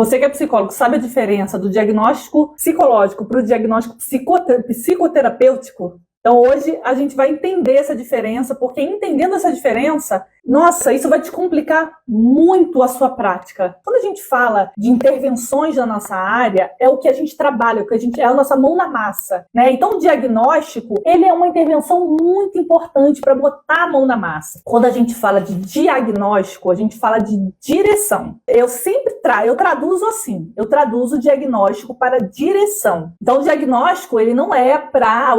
Você que é psicólogo, sabe a diferença do diagnóstico psicológico para o diagnóstico psicoterapêutico? Então, hoje, a gente vai entender essa diferença, porque entendendo essa diferença, nossa, isso vai descomplicar muito a sua prática. Quando a gente fala de intervenções na nossa área, é o que a gente trabalha, é a nossa mão na massa, né? Então, o diagnóstico, ele é uma intervenção muito importante para botar a mão na massa. Quando a gente fala de diagnóstico, a gente fala de direção. Eu traduzo assim, eu traduzo o diagnóstico para direção. Então, o diagnóstico, ele não é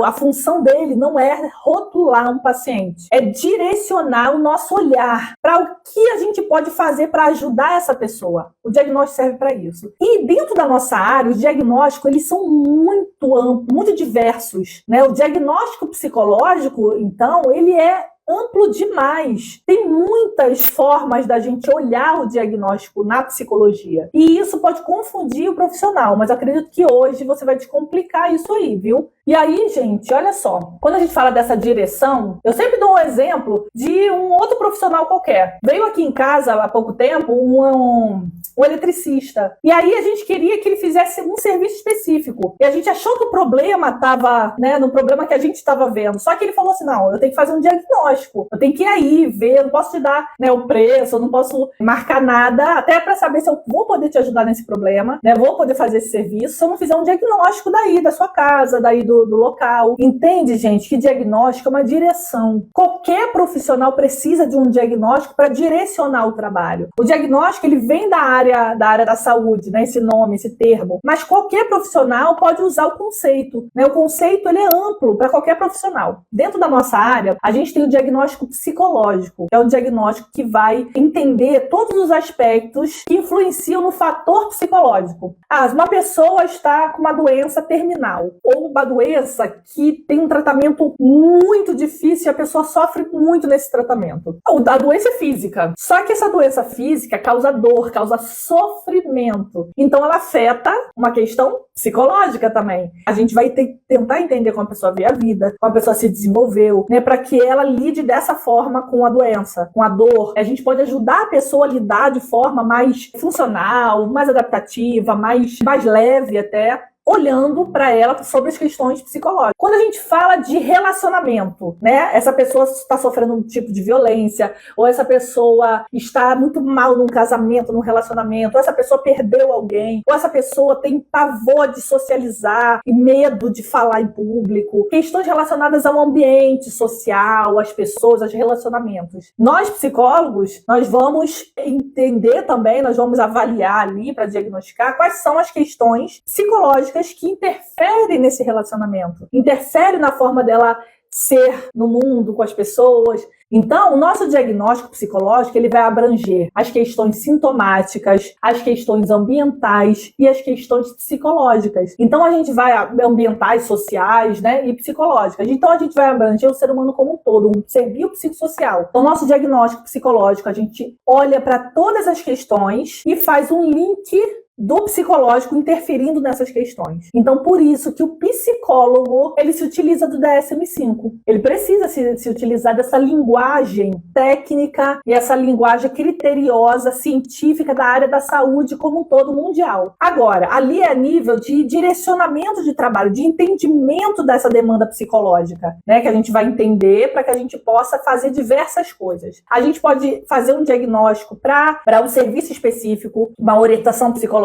a função dele não é rotular um paciente, é direcionar o nosso olhar para o que a gente pode fazer para ajudar essa pessoa. O diagnóstico serve para isso. E dentro da nossa área, os diagnósticos, eles são muito amplos, muito diversos, né? O diagnóstico psicológico, então, ele é amplo demais. Tem muitas formas da gente olhar o diagnóstico na psicologia. E isso pode confundir o profissional, mas eu acredito que hoje você vai descomplicar isso aí, viu? E aí, gente, olha só, quando a gente fala dessa direção, eu sempre dou um exemplo de um outro profissional qualquer. Veio aqui em casa há pouco tempo um eletricista. E aí a gente queria que ele fizesse um serviço específico. E a gente achou que o problema estava, né, no problema que a gente estava vendo. Só que ele falou assim, não, eu tenho que fazer um diagnóstico. Eu tenho que ir aí ver, eu não posso te dar, né, o preço, eu não posso marcar nada, até para saber se eu vou poder te ajudar nesse problema, né, vou poder fazer esse serviço se eu não fizer um diagnóstico daí, da sua casa, daí do local. Entende, gente, que diagnóstico é uma direção. Qualquer profissional precisa de um diagnóstico para direcionar o trabalho. O diagnóstico, ele vem da área da saúde, né, esse nome, esse termo, mas qualquer profissional pode usar o conceito, né? O conceito, ele é amplo para qualquer profissional. Dentro da nossa área, a gente tem o diagnóstico psicológico, que é um diagnóstico que vai entender todos os aspectos que influenciam no fator psicológico. Uma pessoa está com uma doença terminal, ou uma doença que tem um tratamento muito difícil e a pessoa sofre muito nesse tratamento. A doença é física, só que essa doença física causa dor, causa sofrimento. Então ela afeta uma questão psicológica também. A gente vai tentar entender como a pessoa vê a vida, como a pessoa se desenvolveu, né, para que ela lide dessa forma com a doença, com a dor. A gente pode ajudar a pessoa a lidar de forma mais funcional, mais adaptativa, mais leve até, olhando para ela sobre as questões psicológicas. Quando a gente fala de relacionamento, né? Essa pessoa está sofrendo um tipo de violência, ou essa pessoa está muito mal num casamento, num relacionamento, ou essa pessoa perdeu alguém, ou essa pessoa tem pavor de socializar e medo de falar em público. Questões relacionadas ao ambiente social, às pessoas, aos relacionamentos. Nós, psicólogos, nós vamos entender também, nós vamos avaliar ali para diagnosticar quais são as questões psicológicas que interferem nesse relacionamento, interferem na forma dela ser no mundo, com as pessoas. Então, o nosso diagnóstico psicológico, ele vai abranger as questões sintomáticas, as questões ambientais e as questões psicológicas. Então, a gente vai ambientais, sociais, né, e psicológicas. Então, a gente vai abranger o ser humano como um todo, um ser biopsicossocial. Então, o nosso diagnóstico psicológico, a gente olha para todas as questões e faz um link do psicológico interferindo nessas questões. Então, por isso que o psicólogo, ele se utiliza do DSM-5. Ele precisa se utilizar dessa linguagem técnica e essa linguagem criteriosa, científica da área da saúde como um todo mundial. Agora, ali é a nível de direcionamento de trabalho, de entendimento dessa demanda psicológica, né, que a gente vai entender para que a gente possa fazer diversas coisas. A gente pode fazer um diagnóstico para um serviço específico, uma orientação psicológica,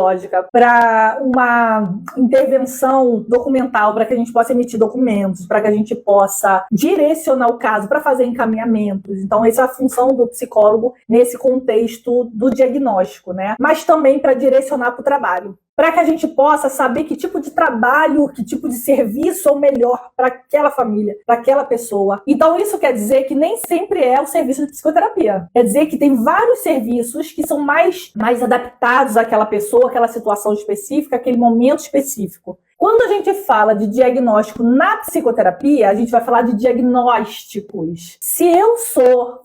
para uma intervenção documental, para que a gente possa emitir documentos, para que a gente possa direcionar o caso, para fazer encaminhamentos. Então, essa é a função do psicólogo nesse contexto do diagnóstico, né? Mas também para direcionar para o trabalho, para que a gente possa saber que tipo de trabalho, que tipo de serviço é o melhor para aquela família, para aquela pessoa. Então, isso quer dizer que nem sempre é o serviço de psicoterapia. Quer dizer que tem vários serviços que são mais adaptados àquela pessoa, àquela situação específica, àquele momento específico. Quando a gente fala de diagnóstico na psicoterapia, a gente vai falar de diagnósticos. Se eu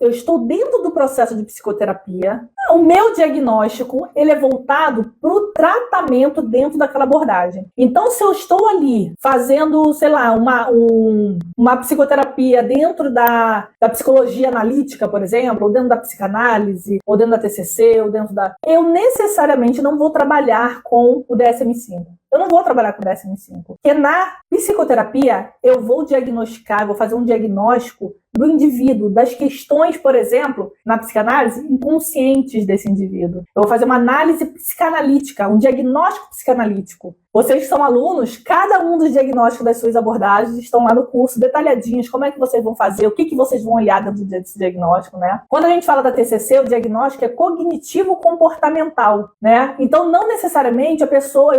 estou dentro do processo de psicoterapia, o meu diagnóstico ele é voltado para o tratamento dentro daquela abordagem. Então, se eu estou ali fazendo, sei lá, uma psicoterapia dentro da psicologia analítica, por exemplo, ou dentro da psicanálise, ou dentro da TCC, ou dentro da... Eu necessariamente não vou trabalhar com o DSM-5. Eu não vou trabalhar com o DSM-5. Porque na psicoterapia, eu vou diagnosticar, vou fazer um diagnóstico do indivíduo, das questões, por exemplo, na psicanálise, inconscientes desse indivíduo. Eu vou fazer uma análise psicanalítica, um diagnóstico psicanalítico. Vocês que são alunos, cada um dos diagnósticos das suas abordagens estão lá no curso, detalhadinhos, como é que vocês vão fazer, o que vocês vão olhar dentro desse diagnóstico, né? Quando a gente fala da TCC, o diagnóstico é cognitivo-comportamental, né? Então, não necessariamente a pessoa,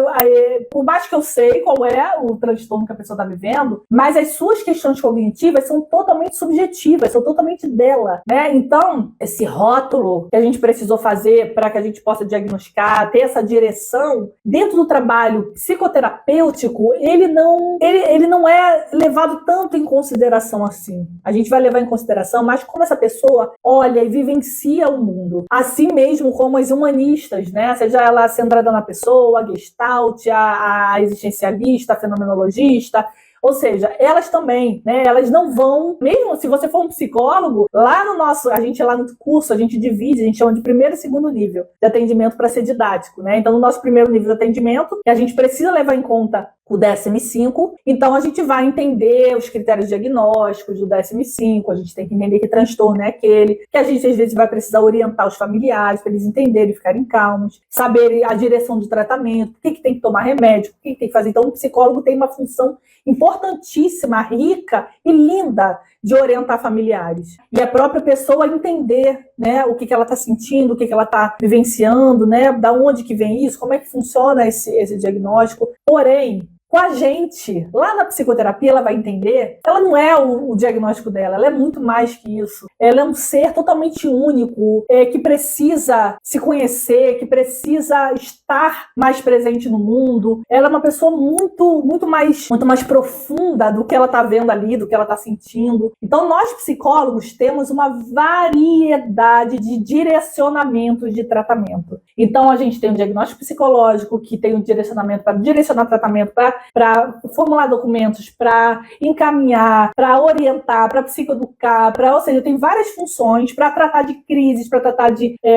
por mais que eu sei qual é o transtorno que a pessoa está vivendo, mas as suas questões cognitivas são totalmente subjetivas, são totalmente dela, né? Então, esse rótulo que a gente precisou fazer para que a gente possa diagnosticar, ter essa direção dentro do trabalho psicoterapêutico, ele não é levado tanto em consideração assim. A gente vai levar em consideração mais como essa pessoa olha e vivencia o mundo. Assim mesmo como as humanistas, né? Seja ela centrada na pessoa, a Gestalt, a existencialista, a fenomenologista. Ou seja, elas também, né? Elas não vão, mesmo se você for um psicólogo, a gente lá no curso, a gente divide, a gente chama de primeiro e segundo nível de atendimento para ser didático, né? Então, no nosso primeiro nível de atendimento, a gente precisa levar em conta o DSM-5, então a gente vai entender os critérios diagnósticos do DSM-5, a gente tem que entender que transtorno é aquele, que a gente às vezes vai precisar orientar os familiares para eles entenderem e ficarem calmos, saber a direção do tratamento, por que tem que tomar remédio, o que tem que fazer. Então o psicólogo tem uma função importantíssima, rica e linda de orientar familiares. E a própria pessoa entender, né, o que ela está sentindo, o que ela está vivenciando, né, da onde que vem isso, como é que funciona esse diagnóstico. Porém, com a gente, lá na psicoterapia, ela vai entender, ela não é o diagnóstico dela, ela é muito mais que isso. Ela é um ser totalmente único, que precisa se conhecer, que precisa estar mais presente no mundo. Ela é uma pessoa muito mais profunda do que ela está vendo ali, do que ela está sentindo. Então, nós psicólogos temos uma variedade de direcionamentos de tratamento. Então, a gente tem um diagnóstico psicológico, que tem um direcionamento para direcionar tratamento, para formular documentos, para encaminhar, para orientar, para psicoeducar, ou seja, tem várias funções para tratar de crises, para tratar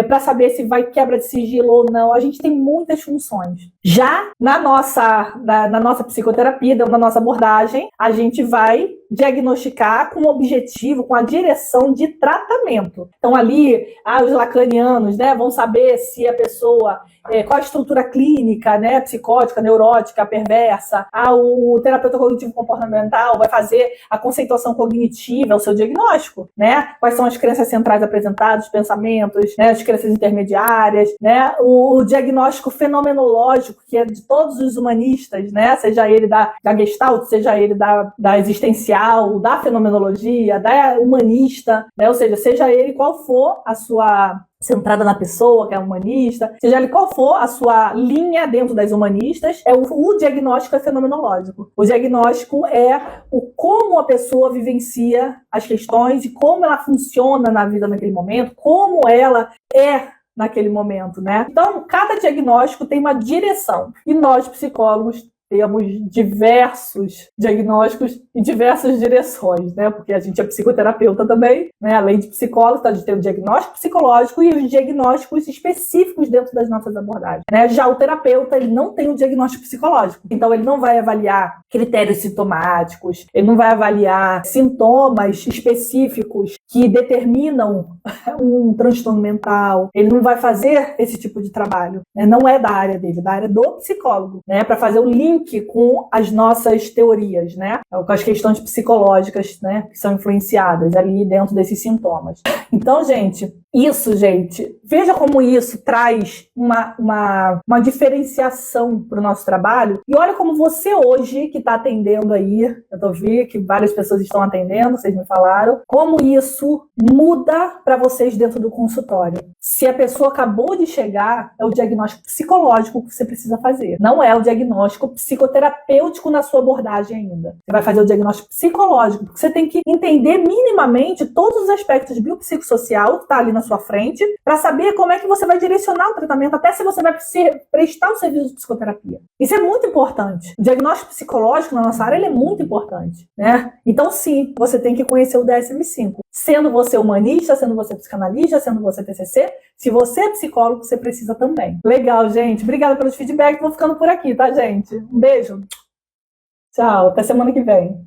para saber se vai quebra de sigilo ou não. A gente tem muitas funções. Já na nossa psicoterapia, na nossa abordagem, a gente vai diagnosticar com o objetivo, com a direção de tratamento. Então ali, os lacanianos, né, vão saber se a pessoa, qual a estrutura clínica, né, psicótica, neurótica, perversa. O terapeuta cognitivo comportamental vai fazer a conceituação cognitiva, o seu diagnóstico, né? Quais são as crenças centrais apresentadas, os pensamentos, né, as crenças intermediárias, né? O diagnóstico fenomenológico, que é de todos os humanistas, né? Seja ele da Gestalt, seja ele da existencial, da fenomenologia, da humanista, né? Ou seja ele qual for a sua centrada na pessoa, que é humanista, seja ele qual for a sua linha dentro das humanistas, o diagnóstico é fenomenológico. O diagnóstico é como a pessoa vivencia as questões e como ela funciona na vida naquele momento, como ela é naquele momento, né? Então, cada diagnóstico tem uma direção. E nós, psicólogos, temos diversos diagnósticos e diversas direções, né? Porque a gente é psicoterapeuta também, né? Além de psicólogo, a gente tem o diagnóstico psicológico e os diagnósticos específicos dentro das nossas abordagens, né? Já o terapeuta, ele não tem um diagnóstico psicológico. Então, ele não vai avaliar critérios sintomáticos, ele não vai avaliar sintomas específicos que determinam um transtorno mental. Ele não vai fazer esse tipo de trabalho, né? Não é da área dele, é da área do psicólogo, né? Para fazer o link com as nossas teorias, né? Com as questões psicológicas, né? Que são influenciadas ali dentro desses sintomas. Então, gente, veja como isso traz uma diferenciação para o nosso trabalho. E olha como você hoje, que está atendendo aí, eu tô vendo que várias pessoas estão atendendo, vocês me falaram, como isso muda para vocês dentro do consultório. Se a pessoa acabou de chegar, é o diagnóstico psicológico que você precisa fazer. Não é o diagnóstico psicoterapêutico na sua abordagem ainda. Você vai fazer o diagnóstico psicológico, porque você tem que entender minimamente todos os aspectos biopsicossocial que está ali na sua frente, para saber como é que você vai direcionar o tratamento, até se você vai prestar o serviço de psicoterapia. Isso é muito importante. O diagnóstico psicológico na nossa área ele é muito importante, né? Então, sim, você tem que conhecer o DSM-5. Sendo você humanista, sendo você psicanalista, sendo você TCC, se você é psicólogo, você precisa também. Legal, gente. Obrigada pelos feedbacks. Vou ficando por aqui, tá, gente? Um beijo. Tchau. Até semana que vem.